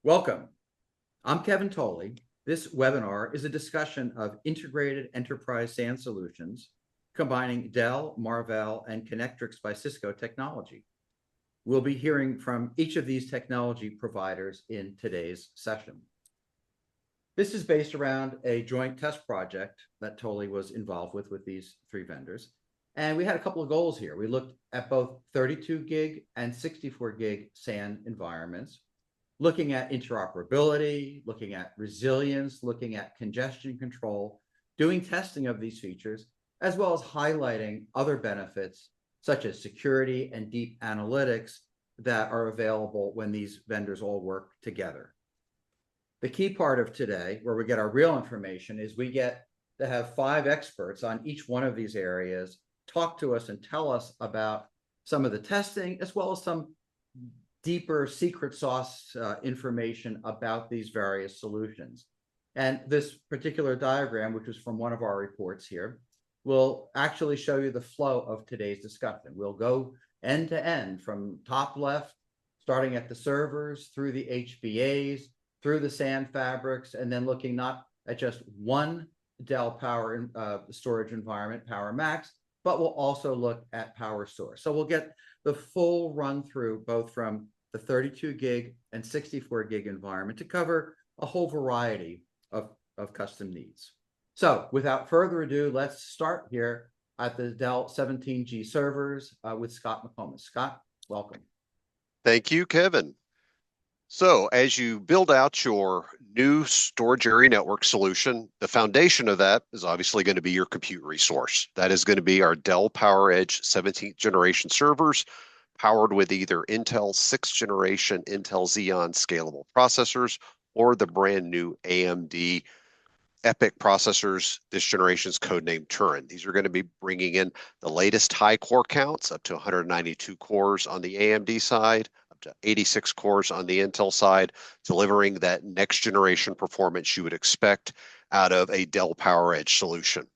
Welcome. I'm Kevin Tolly. This webinar is a discussion of integrated enterprise SAN solutions combining Dell, Marvell, and Connectrix by Cisco technology. We'll be hearing from each of these technology providers in today's session. This is based around a joint test project that Tolly was involved with these three vendors. And we had a couple of goals here. We looked at both 32 gig and 64 gig SAN environments, looking at interoperability, looking at resilience, looking at congestion control, doing testing of these features, as well as highlighting other benefits such as security and deep analytics that are available when these vendors all work together. The key part of today, where we get our real information, is we get to have 5 experts on each one of these areas talk to us and tell us about some of the testing, as well as some deeper secret sauce information about these various solutions. And this particular diagram, which is from one of our reports here, will actually show you the flow of today's discussion. We'll go end to end from top left, starting at the servers, through the HBAs, through the SAN fabrics, and then looking not at just one Dell Power storage environment, Power Max, but we'll also look at Power Source. So we'll get the full run through both from the 32 gig and 64 gig environment to cover a whole variety of custom needs. So without further ado, let's start here at the Dell 17G servers with Scott McComas. Scott, welcome. Thank you, Kevin. So as you build out your new storage area network solution, the foundation of that is obviously going to be your compute resource. That is going to be our Dell PowerEdge 17th generation servers, powered with either Intel 6th generation Intel Xeon scalable processors or the brand new AMD EPYC processors, this generation's codenamed Turin. These are going to be bringing in the latest high core counts, up to 192 cores on the AMD side, up to 86 cores on the Intel side, delivering that next generation performance you would expect out of a Dell PowerEdge solution.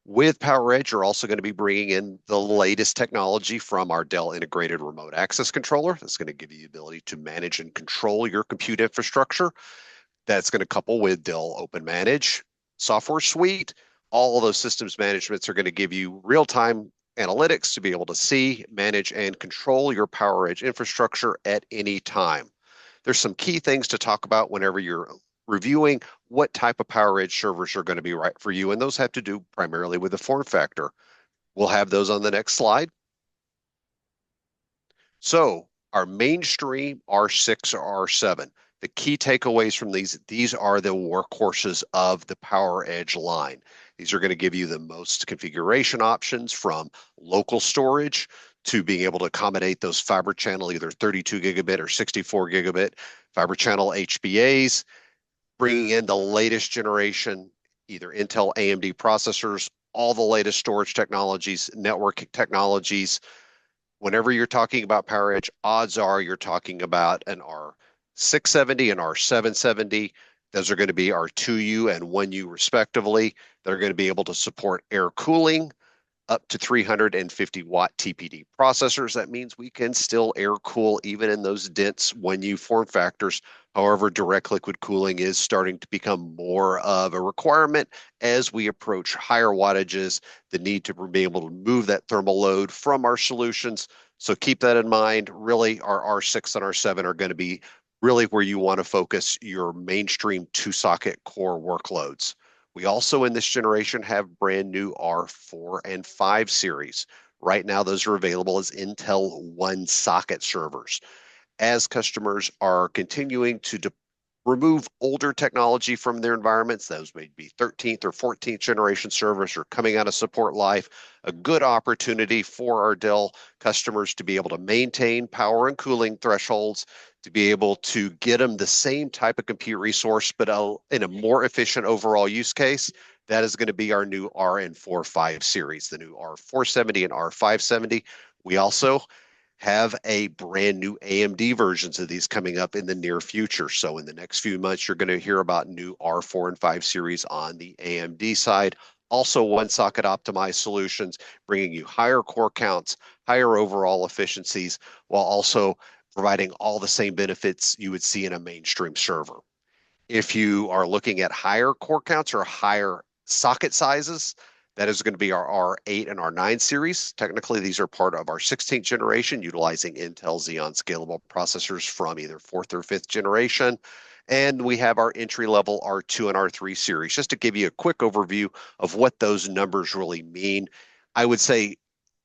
With PowerEdge, you're also going to be bringing in the latest technology from our Dell integrated remote access controller. That's going to give you the ability to manage and control your compute infrastructure. That's going to couple with Dell Open Manage software suite. All of those systems managements are going to give you real-time analytics to be able to see, manage, and control your PowerEdge infrastructure at any time. There's some key things to talk about whenever you're reviewing what type of PowerEdge servers are going to be right for you, and those have to do primarily with the form factor. We'll have those on the next slide. So our mainstream R6 or R7, the key takeaways from these are the workhorses of the PowerEdge line. These are going to give you the most configuration options, from local storage to being able to accommodate those fiber channel, either 32 gigabit or 64 gigabit fiber channel HBAs, bringing in the latest generation, either Intel, AMD processors, all the latest storage technologies, networking technologies. Whenever you're talking about PowerEdge, odds are you're talking about an R670 and R770. Those are going to be R2U and 1U respectively. They're going to be able to support air cooling, up to 350 watt TPD processors. That means we can still air cool even in those dense 1U form factors. However, direct liquid cooling is starting to become more of a requirement as we approach higher wattages, the need to be able to move that thermal load from our solutions. So keep that in mind. Really, our R6 and R7 are going to be really where you want to focus your mainstream 2-socket core workloads. We also in this generation have brand new R4 and 5 series. Right now, those are available as Intel 1-socket servers. As customers are continuing to remove older technology from their environments, those may be 13th or 14th generation servers are coming out of support life, a good opportunity for our Dell customers to be able to maintain power and cooling thresholds, to be able to get them the same type of compute resource, but in a more efficient overall use case. That is going to be our new R4-5 series, the new R470 and R570. We also have a brand new AMD versions of these coming up in the near future. So in the next few months, you're going to hear about new R4 and 5 series on the AMD side. Also 1-socket optimized solutions, bringing you higher core counts, higher overall efficiencies, while also providing all the same benefits you would see in a mainstream server. If you are looking at higher core counts or higher socket sizes, that is going to be our R8 and R9 series. Technically, these are part of our 16th generation, utilizing Intel Xeon scalable processors from either 4th or 5th generation. And we have our entry-level R2 and R3 series. Just to give you a quick overview of what those numbers really mean, I would say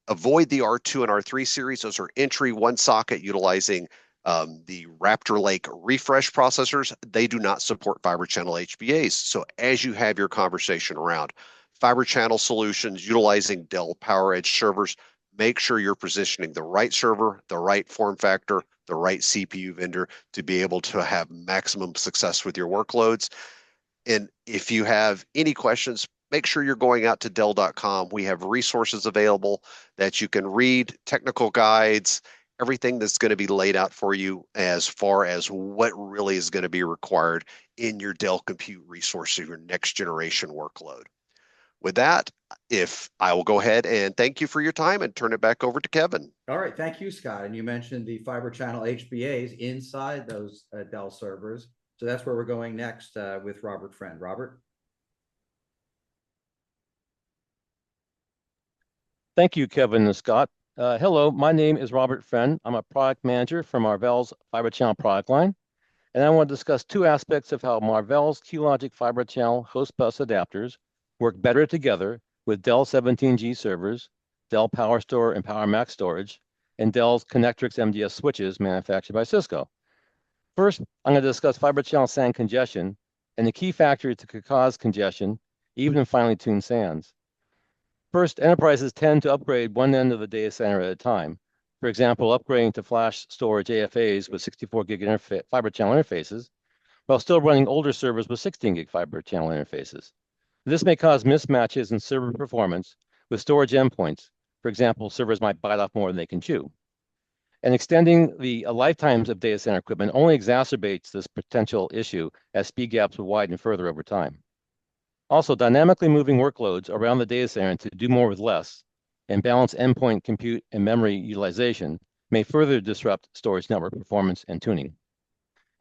avoid the R2 and R3 series. Those are entry one socket utilizing the Raptor Lake refresh processors. They do not support fiber channel HBAs. So as you have your conversation around fiber channel solutions utilizing Dell PowerEdge servers, make sure you're positioning the right server, the right form factor, the right CPU vendor to be able to have maximum success with your workloads. And if you have any questions, make sure you're going out to Dell.com. We have resources available that you can read, technical guides, everything that's going to be laid out for you as far as what really is going to be required in your Dell compute resource of your next generation workload. With that, if I will go ahead and thank you for your time and turn it back over to Kevin. All right, thank you, Scott. And you mentioned the fiber channel HBAs inside those Dell servers. So that's where we're going next with Robert Friend. Robert? Thank you, Kevin and Scott. Hello, my name is Robert Friend. I'm a product manager for Marvell's fiber channel product line. And I want to discuss two aspects of how Marvell's QLogic fiber channel host bus adapters work better together with Dell 17G servers, Dell PowerStore and PowerMax storage, and Dell's Connectrix MDS switches manufactured by Cisco. First, I'm going to discuss fiber channel SAN congestion and the key factors that could cause congestion, even in finely tuned SANs. First, enterprises tend to upgrade one end of the data center at a time. For example, upgrading to flash storage AFAs with 64 gig fiber channel interfaces, while still running older servers with 16 gig fiber channel interfaces. This may cause mismatches in server performance with storage endpoints. For example, servers might bite off more than they can chew. And extending the lifetimes of data center equipment only exacerbates this potential issue as speed gaps will widen further over time. Also, dynamically moving workloads around the data center to do more with less and balance endpoint compute and memory utilization may further disrupt storage network performance and tuning.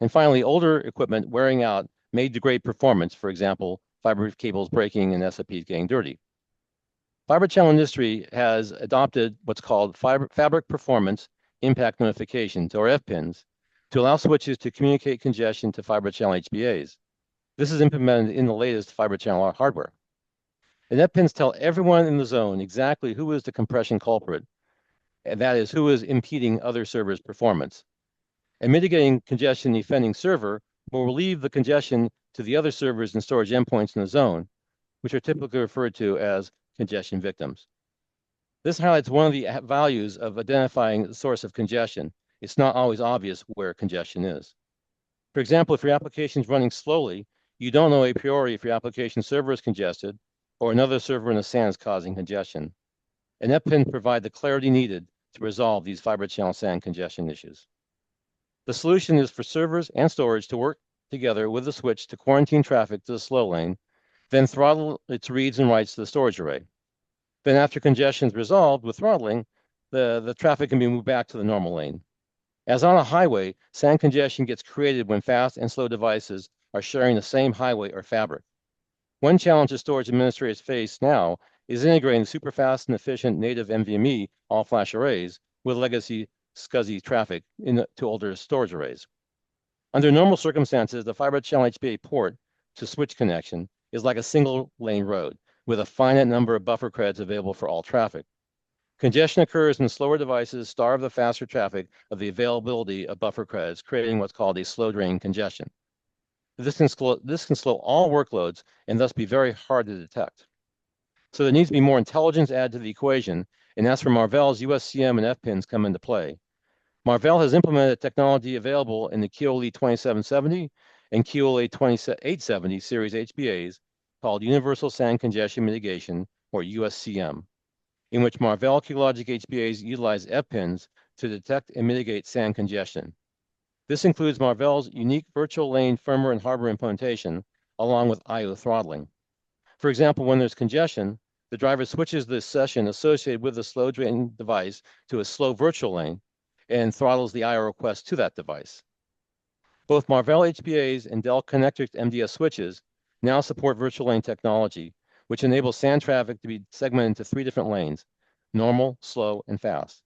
And finally, older equipment wearing out may degrade performance, for example, fiber cables breaking and SFPs getting dirty. Fiber channel industry has adopted what's called fabric performance impact notifications, or FPINs, to allow switches to communicate congestion to fiber channel HBAs. This is implemented in the latest fiber channel hardware. And FPINs tell everyone in the zone exactly who is the compression culprit, and that is who is impeding other servers' performance. And mitigating congestion in the offending server will relieve the congestion to the other servers and storage endpoints in the zone, which are typically referred to as congestion victims. This highlights one of the values of identifying the source of congestion. It's not always obvious where congestion is. For example, if your application is running slowly, you don't know a priori if your application server is congested or another server in the SAN is causing congestion. And FPINs provide the clarity needed to resolve these fiber channel SAN congestion issues. The solution is for servers and storage to work together with the switch to quarantine traffic to the slow lane, then throttle its reads and writes to the storage array. Then after congestion is resolved with throttling, the traffic can be moved back to the normal lane. As on a highway, SAN congestion gets created when fast and slow devices are sharing the same highway or fabric. One challenge that storage administrators face now is integrating super fast and efficient native NVMe all-flash arrays with legacy SCSI traffic to older storage arrays. Under normal circumstances, the fiber channel HBA port to switch connection is like a single lane road with a finite number of buffer credits available for all traffic. Congestion occurs when slower devices starve the faster traffic of the availability of buffer credits, creating what's called a slow drain congestion. This can slow all workloads and thus be very hard to detect. So there needs to be more intelligence added to the equation, and that's where Marvell's USCM and FPINs come into play. Marvell has implemented technology available in the QLE 2770 and QLA 2870 series HBAs called Universal SAN Congestion Mitigation, or USCM, in which Marvell QLogic HBAs utilize FPINs to detect and mitigate SAN congestion. This includes Marvell's unique virtual lane firmware and hardware implementation, along with I/O throttling. For example, when there's congestion, the driver switches the session associated with the slow drain device to a slow virtual lane, and throttles the I/O request to that device. Both Marvell HBAs and Dell Connectrix MDS switches now support virtual lane technology, which enables SAN traffic to be segmented into 3 different lanes: normal, slow, and fast.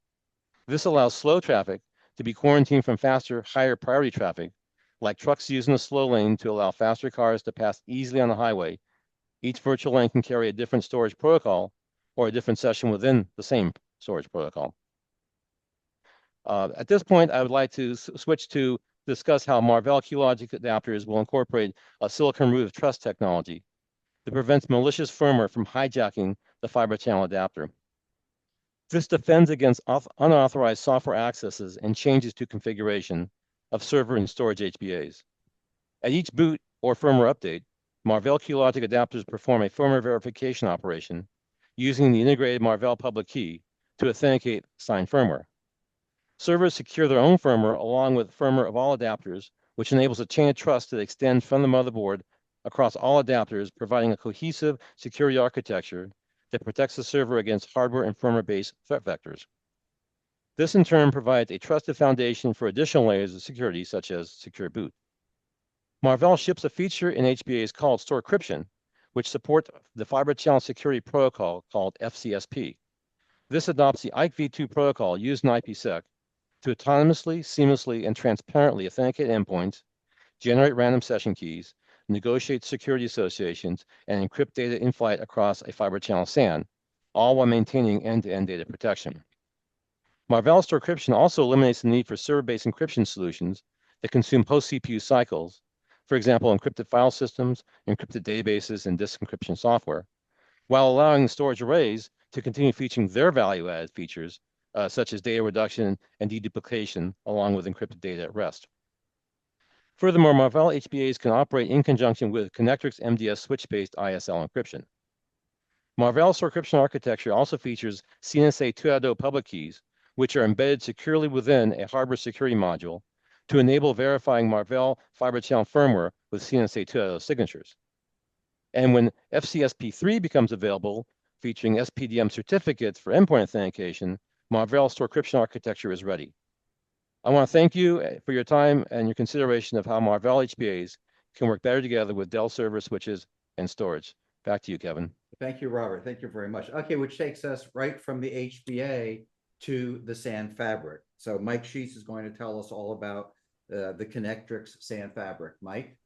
This allows slow traffic to be quarantined from faster, higher priority traffic, like trucks using the slow lane to allow faster cars to pass easily on the highway. Each virtual lane can carry a different storage protocol or a different session within the same storage protocol. At this point, I would like to switch to discuss how Marvell QLogic adapters will incorporate a silicon root of trust technology that prevents malicious firmware from hijacking the fiber channel adapter. This defends against unauthorized software accesses and changes to configuration of server and storage HBAs. At each boot or firmware update, Marvell QLogic adapters perform a firmware verification operation using the integrated Marvell public key to authenticate signed firmware. Servers secure their own firmware along with firmware of all adapters, which enables a chain of trust that extends from the motherboard across all adapters, providing a cohesive security architecture that protects the server against hardware and firmware-based threat vectors. This in turn provides a trusted foundation for additional layers of security, such as secure boot. Marvell ships a feature in HBAs called store encryption, which supports the fiber channel security protocol called FCSP. This adopts the IKE-v2 protocol used in IPsec to autonomously, seamlessly, and transparently authenticate endpoints, generate random session keys, negotiate security associations, and encrypt data in flight across a fiber channel SAN, all while maintaining end-to-end data protection. Marvell store encryption also eliminates the need for server-based encryption solutions that consume post-CPU cycles, for example, encrypted file systems, encrypted databases, and disk encryption software, while allowing the storage arrays to continue featuring their value-added features, such as data reduction and deduplication, along with encrypted data at rest. Furthermore, Marvell HBAs can operate in conjunction with Connectrix MDS switch-based ISL encryption. Marvell's store encryption architecture also features CNSA 2.0 public keys, which are embedded securely within a hardware security module to enable verifying Marvell fiber channel firmware with CNSA 2.0 signatures. And when FCSP3 becomes available, featuring SPDM certificates for endpoint authentication, Marvell's store encryption architecture is ready. I want to thank you for your time and your consideration of how Marvell HBAs can work better together with Dell server switches and storage. Back to you, Kevin. Thank you, Robert. Thank you very much. Okay, which takes us right from the HBA to the SAN fabric. So Mike Sheets is going to tell us all about the Connectrix SAN fabric. Mike?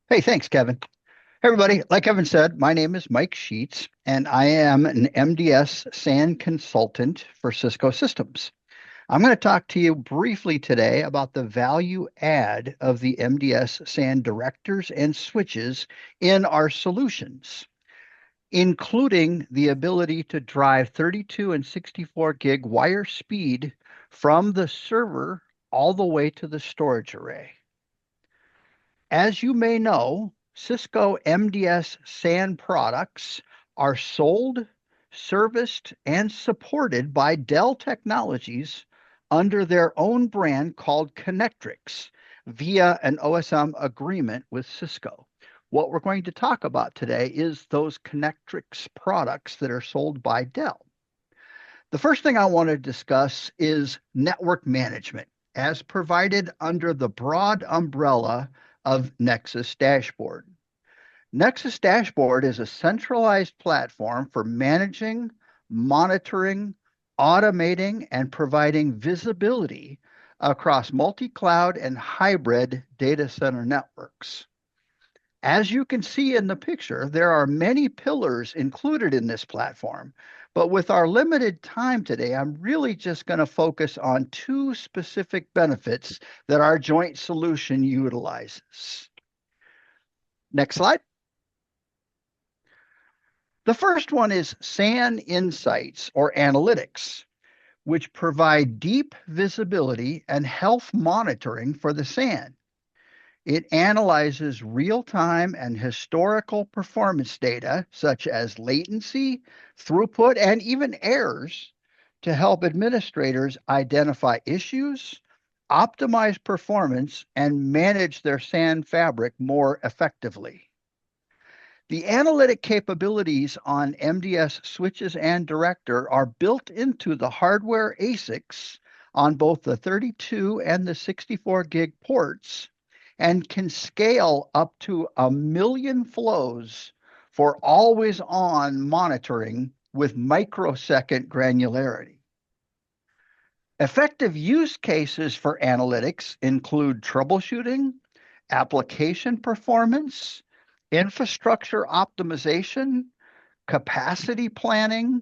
Hey, thanks, Kevin. Hey, everybody. Like Kevin said, my name is Mike Sheets, and I am an MDS SAN consultant for Cisco Systems. I'm going to talk to you briefly today about the value add of the MDS SAN directors and switches in our solutions, including the ability to drive 32 and 64 gig wire speed from the server all the way to the storage array. As you may know, Cisco MDS SAN products are sold, serviced, and supported by Dell Technologies under their own brand called Connectrix via an OSM agreement with Cisco. What we're going to talk about today is those Connectrix products that are sold by Dell. The first thing I want to discuss is network management as provided under the broad umbrella of Nexus Dashboard. Nexus Dashboard is a centralized platform for managing, monitoring, automating, and providing visibility across multi-cloud and hybrid data center networks. As you can see in the picture, there are many pillars included in this platform, but with our limited time today, I'm really just going to focus on 2 specific benefits that our joint solution utilizes. Next slide. The first one is SAN Insights or Analytics, which provide deep visibility and health monitoring for the SAN. It analyzes real-time and historical performance data, such as latency, throughput, and even errors, to help administrators identify issues, optimize performance, and manage their SAN fabric more effectively. The analytic capabilities on MDS switches and director are built into the hardware ASICs on both the 32 and the 64 gig ports and can scale up to 1 million flows for always on monitoring with microsecond granularity. Effective use cases for analytics include troubleshooting, application performance, infrastructure optimization, capacity planning,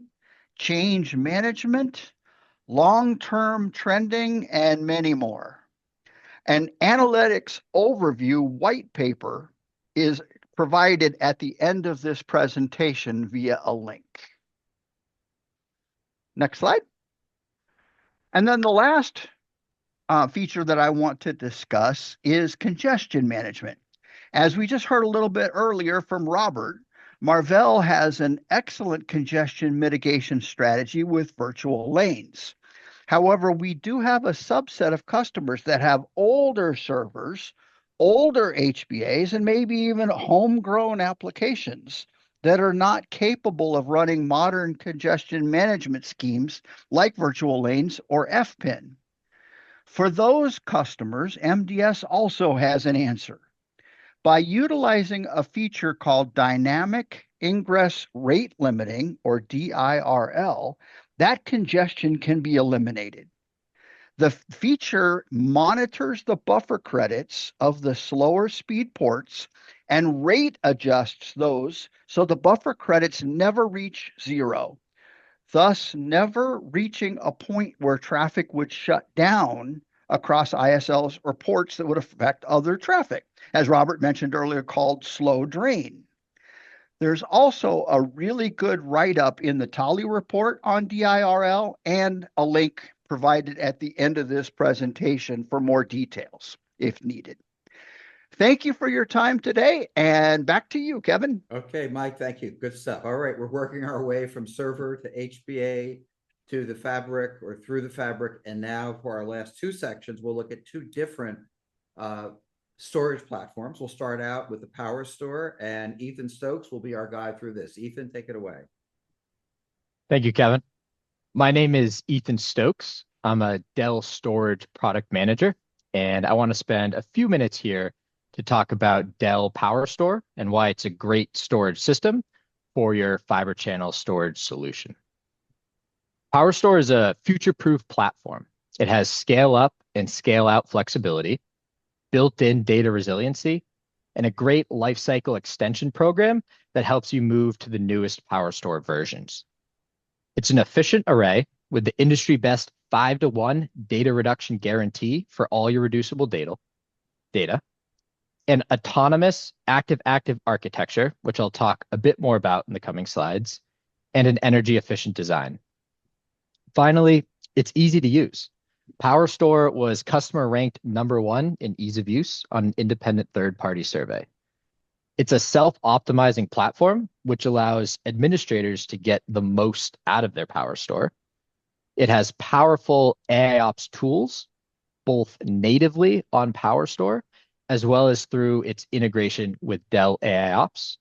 change management, long-term trending, and many more. An analytics overview white paper is provided at the end of this presentation via a link. Next slide. And then the last feature that I want to discuss is congestion management. As we just heard a little bit earlier from Robert, Marvell has an excellent congestion mitigation strategy with virtual lanes. However, we do have a subset of customers that have older servers, older HBAs, and maybe even homegrown applications that are not capable of running modern congestion management schemes like virtual lanes or FPIN. For those customers, MDS also has an answer. By utilizing a feature called dynamic ingress rate limiting, or DIRL, that congestion can be eliminated. The feature monitors the buffer credits of the slower speed ports and rate adjusts those so the buffer credits never reach zero, thus never reaching a point where traffic would shut down across ISLs or ports that would affect other traffic, as Robert mentioned earlier, called slow drain. There's also a really good write-up in the Tolly report on DIRL and a link provided at the end of this presentation for more details if needed. Thank you for your time today, and back to you, Kevin. Okay, Mike, thank you. Good stuff. All right, we're working our way from server to HBA to the fabric or through the fabric. And now for our last two sections, we'll look at two different storage platforms. We'll start out with the Power Store, and Ethan Stokes will be our guide through this. Ethan, take it away. Thank you, Kevin. My name is Ethan Stokes. I'm a Dell Storage Product Manager, and I want to spend a few minutes here to talk about Dell Power Store and why it's a great storage system for your fiber channel storage solution. Power Store is a future-proof platform. It has scale-up and scale-out flexibility, built-in data resiliency, and a great lifecycle extension program that helps you move to the newest Power Store versions. It's an efficient array with the industry-best 5-to-1 data reduction guarantee for all your reducible data, an autonomous active-active architecture, which I'll talk a bit more about in the coming slides, and an energy-efficient design. Finally, it's easy to use. Power Store was customer ranked #1 in ease of use on an independent third-party survey. It's a self-optimizing platform, which allows administrators to get the most out of their Power Store. It has powerful AIOps tools, both natively on Power Store, as well as through its integration with Dell AIOps.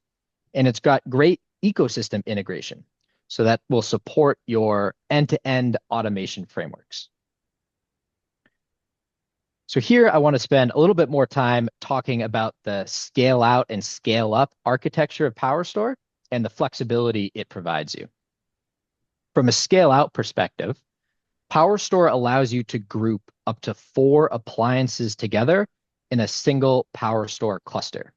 And it's got great ecosystem integration, so that will support your end-to-end automation frameworks. So here I want to spend a little bit more time talking about the scale out and scale up architecture of Power Store and the flexibility it provides you. From a scale out perspective, Power Store allows you to group up to 4 appliances together in a single Power Store cluster.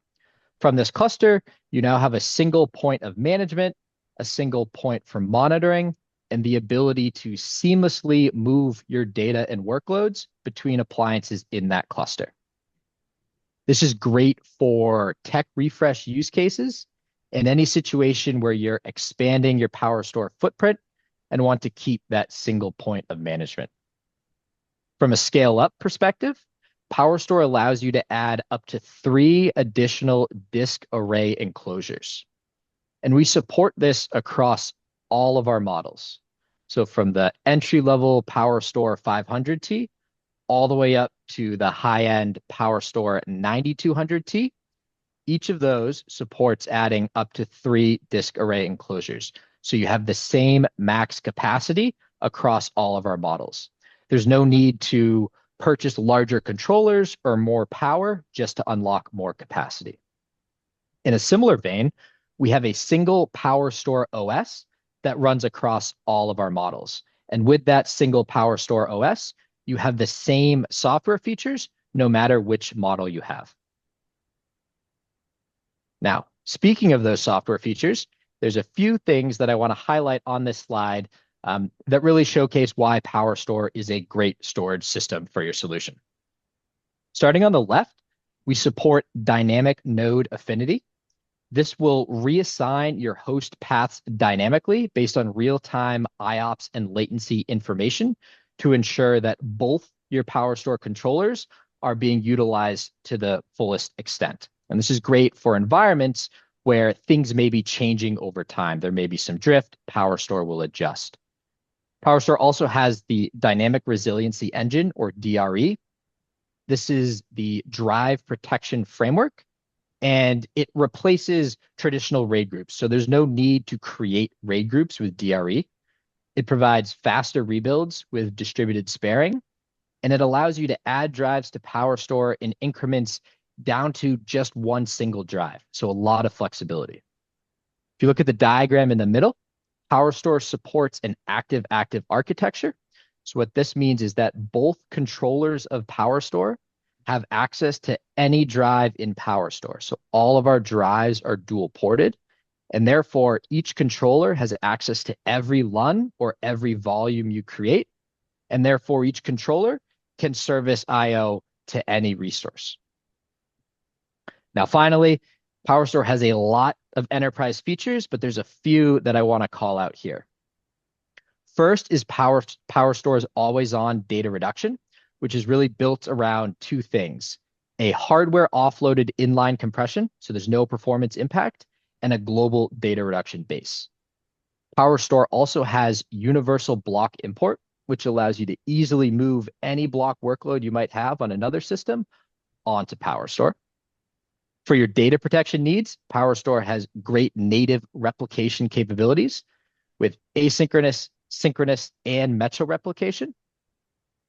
From this cluster, you now have a single point of management, a single point for monitoring, and the ability to seamlessly move your data and workloads between appliances in that cluster. This is great for tech refresh use cases and any situation where you're expanding your Power Store footprint and want to keep that single point of management. From a scale up perspective, Power Store allows you to add up to 3 additional disk array enclosures. And we support this across all of our models. So from the entry-level Power Store 500T all the way up to the high-end Power Store 9200T, each of those supports adding up to 3 disk array enclosures. So you have the same max capacity across all of our models. There's no need to purchase larger controllers or more power just to unlock more capacity. In a similar vein, we have a single PowerStore OS that runs across all of our models. And with that single PowerStore OS, you have the same software features no matter which model you have. Now, speaking of those software features, there's a few things that I want to highlight on this slide that really showcase why PowerStore is a great storage system for your solution. Starting on the left, we support dynamic node affinity. This will reassign your host paths dynamically based on real-time IOPS and latency information to ensure that both your PowerStore controllers are being utilized to the fullest extent. And this is great for environments where things may be changing over time. There may be some drift, PowerStore will adjust. PowerStore also has the Dynamic Resiliency Engine, or DRE. This is the drive protection framework, and it replaces traditional RAID groups. So there's no need to create RAID groups with DRE. It provides faster rebuilds with distributed sparing, and it allows you to add drives to PowerStore in increments down to just one single drive. So a lot of flexibility. If you look at the diagram in the middle, PowerStore supports an active-active architecture. So what this means is that both controllers of PowerStore have access to any drive in PowerStore. So all of our drives are dual ported, and therefore each controller has access to every LUN or every volume you create, and therefore each controller can service IO to any resource. Now, finally, PowerStore has a lot of enterprise features, but there's a few that I want to call out here. First is PowerStore's always-on data reduction, which is really built around two things: a hardware offloaded inline compression, so there's no performance impact, and a global data reduction base. PowerStore also has universal block import, which allows you to easily move any block workload you might have on another system onto PowerStore. For your data protection needs, PowerStore has great native replication capabilities with asynchronous, synchronous, and metro replication.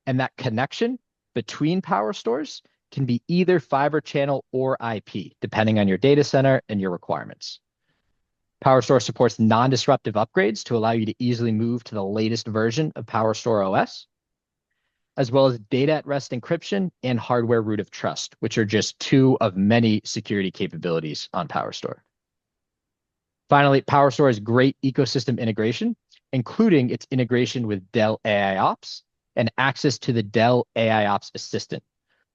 And that connection between PowerStores can be either fiber channel or IP, depending on your data center and your requirements. PowerStore supports non-disruptive upgrades to allow you to easily move to the latest version of PowerStore OS, as well as data at rest encryption and hardware root of trust, which are just two of many security capabilities on PowerStore. Finally, PowerStore has great ecosystem integration, including its integration with Dell AIOps and access to the Dell AIOps Assistant,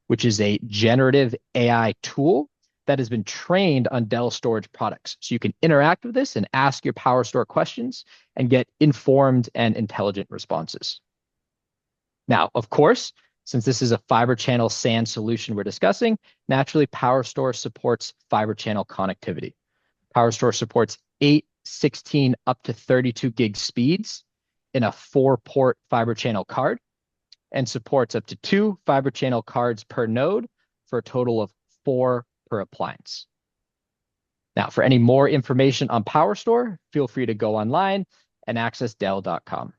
which is a generative AI tool that has been trained on Dell storage products. So you can interact with this and ask your PowerStore questions and get informed and intelligent responses. Now, of course, since this is a fiber channel SAN solution we're discussing, naturally PowerStore supports fiber channel connectivity. PowerStore supports 8, 16, up to 32 gig speeds in a 4-port fiber channel card, and supports up to 2 fiber channel cards per node for a total of 4 per appliance. Now, for any more information on PowerStore, feel free to go online and access Dell.com.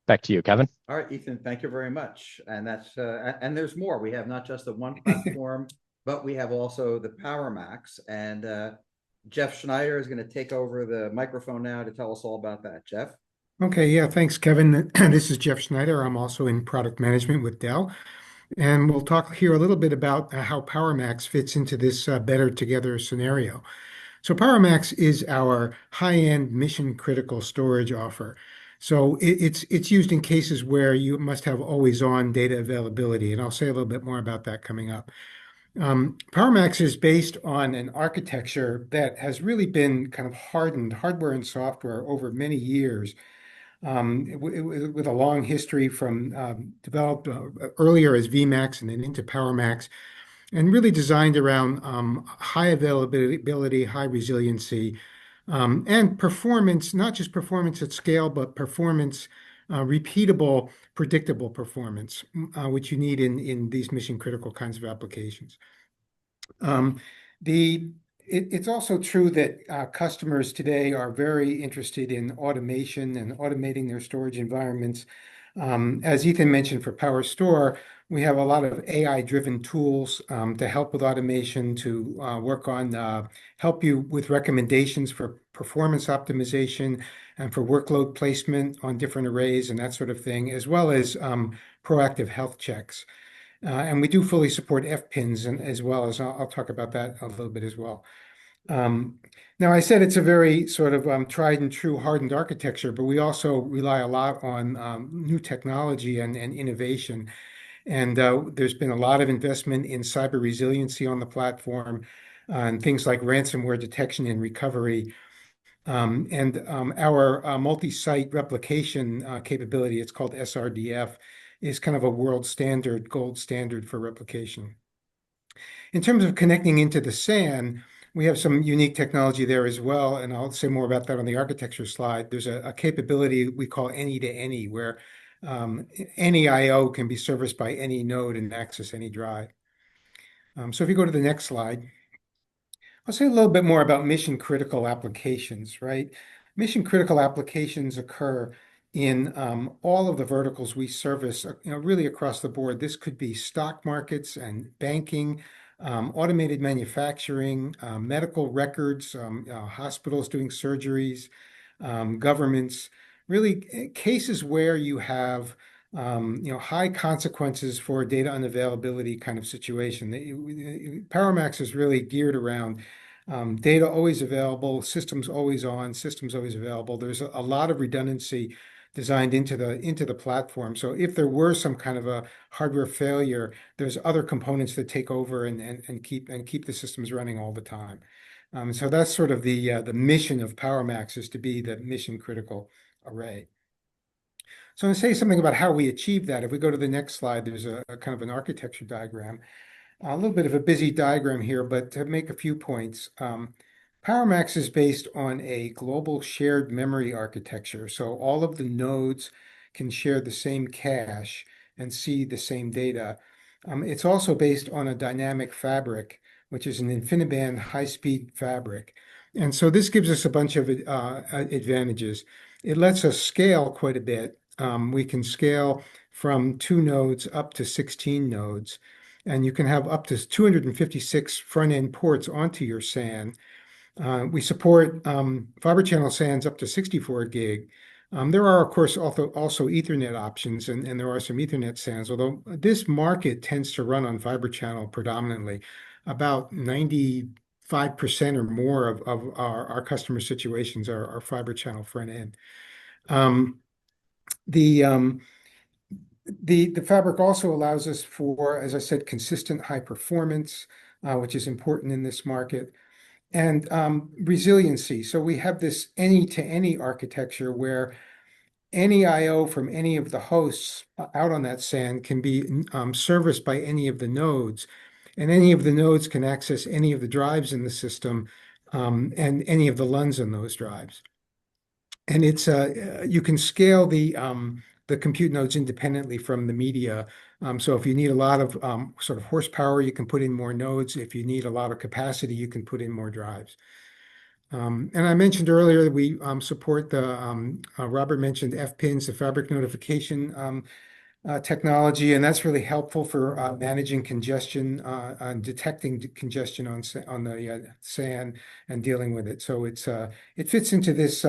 Back to you, Kevin. All right, Ethan, thank you very much. And that's and there's more. We have not just the one platform, but we have also the PowerMax. And Jeff Schneider is going to take over the microphone now to tell us all about that. Jeff? Okay, yeah, thanks, Kevin. This is Jeff Schneider. I'm also in product management with Dell. And we'll talk here a little bit about how PowerMax fits into this better together scenario. So PowerMax is our high-end mission-critical storage offer. So it's used in cases where you must have always-on data availability, and I'll say a little bit more about that coming up. PowerMax is based on an architecture that has really been kind of hardened, hardware and software, over many years, with a long history from developed earlier as VMAX and then into PowerMax, and really designed around high availability, high resiliency, and performance, not just performance at scale, but performance, repeatable, predictable performance, which you need in these mission critical kinds of applications. It's also true that customers today are very interested in automation and automating their storage environments. As Ethan mentioned for Power Store, we have a lot of AI-driven tools to help with automation, to work on, help you with recommendations for performance optimization and for workload placement on different arrays and that sort of thing, as well as proactive health checks. And we do fully support FPINs and as well as I'll talk about that a little bit as well. Now, I said it's a very sort of tried and true hardened architecture, but we also rely a lot on new technology and innovation. And there's been a lot of investment in cyber resiliency on the platform and things like ransomware detection and recovery. Our multi-site replication capability, it's called SRDF, is kind of a world standard, gold standard for replication. In terms of connecting into the SAN, we have some unique technology there as well, and I'll say more about that on the architecture slide. There's a capability we call any to any, where any I/O can be serviced by any node and access any drive. So if you go to the next slide, I'll say a little bit more about mission critical applications, right? Mission critical applications occur in all of the verticals we service, really across the board. This could be stock markets and banking, automated manufacturing, medical records, hospitals doing surgeries, governments, really cases where you have high consequences for data unavailability kind of situation. PowerMax is really geared around data always available, systems always on, systems always available. There's a lot of redundancy designed into the platform. So if there were some kind of a hardware failure, there's other components that take over and keep the systems running all the time. So that's sort of the mission of PowerMax, is to be the mission critical array. So I'm going to say something about how we achieve that. If we go to the next slide, there's a kind of an architecture diagram. A little bit of a busy diagram here, but to make a few points. PowerMax is based on a global shared memory architecture. So all of the nodes can share the same cache and see the same data. It's also based on a dynamic fabric, which is an InfiniBand high-speed fabric. And so this gives us a bunch of advantages. It lets us scale quite a bit. We can scale from 2 nodes up to 16 nodes, and you can have up to 256 front-end ports onto your SAN. We support fiber channel SANs up to 64 gig. There are, of course, also Ethernet options, and there are some Ethernet SANs, although this market tends to run on fiber channel predominantly. About 95% or more of our customer situations are fiber channel front end. The fabric also allows us for, as I said, consistent high performance, which is important in this market, and resiliency. So we have this any-to-any architecture where any I/O from any of the hosts out on that SAN can be serviced by any of the nodes, and any of the nodes can access any of the drives in the system and any of the LUNs in those drives. And it's you can scale the compute nodes independently from the media. So if you need a lot of sort of horsepower, you can put in more nodes. If you need a lot of capacity, you can put in more drives. And I mentioned earlier that we support the, Robert mentioned FPINs, the fabric notification technology, and that's really helpful for managing congestion and detecting congestion on the SAN and dealing with it. So it fits into this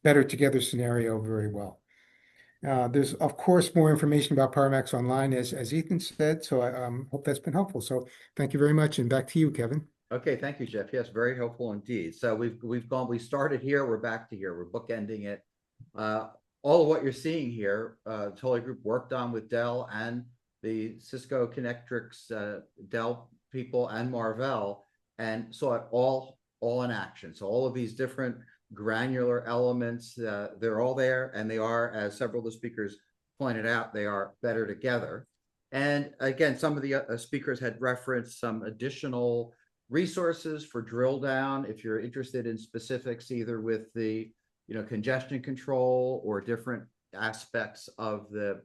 better together scenario very well. There's, of course, more information about PowerMax online, as Ethan said, so I hope that's been helpful. So thank you very much, and back to you, Kevin. Okay, thank you, Jeff. Yes, very helpful indeed. So we started here, we're back to here, we're bookending it. All of what you're seeing here, Tolly Group worked on with Dell and the Cisco, Connectrix, Dell people, and Marvell, and saw it all in action. So all of these different granular elements, they're all there, and they are, as several of the speakers pointed out, they are better together. And again, some of the speakers had referenced some additional resources for drill down if you're interested in specifics, either with the congestion control or different aspects of the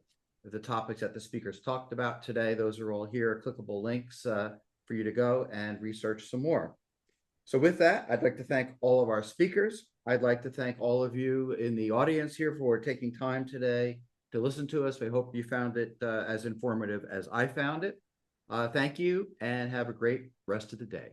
topics that the speakers talked about today. Those are all here, clickable links for you to go and research some more. So with that, I'd like to thank all of our speakers. I'd like to thank all of you in the audience here for taking time today to listen to us. We hope you found it as informative as I found it. Thank you and have a great rest of the day.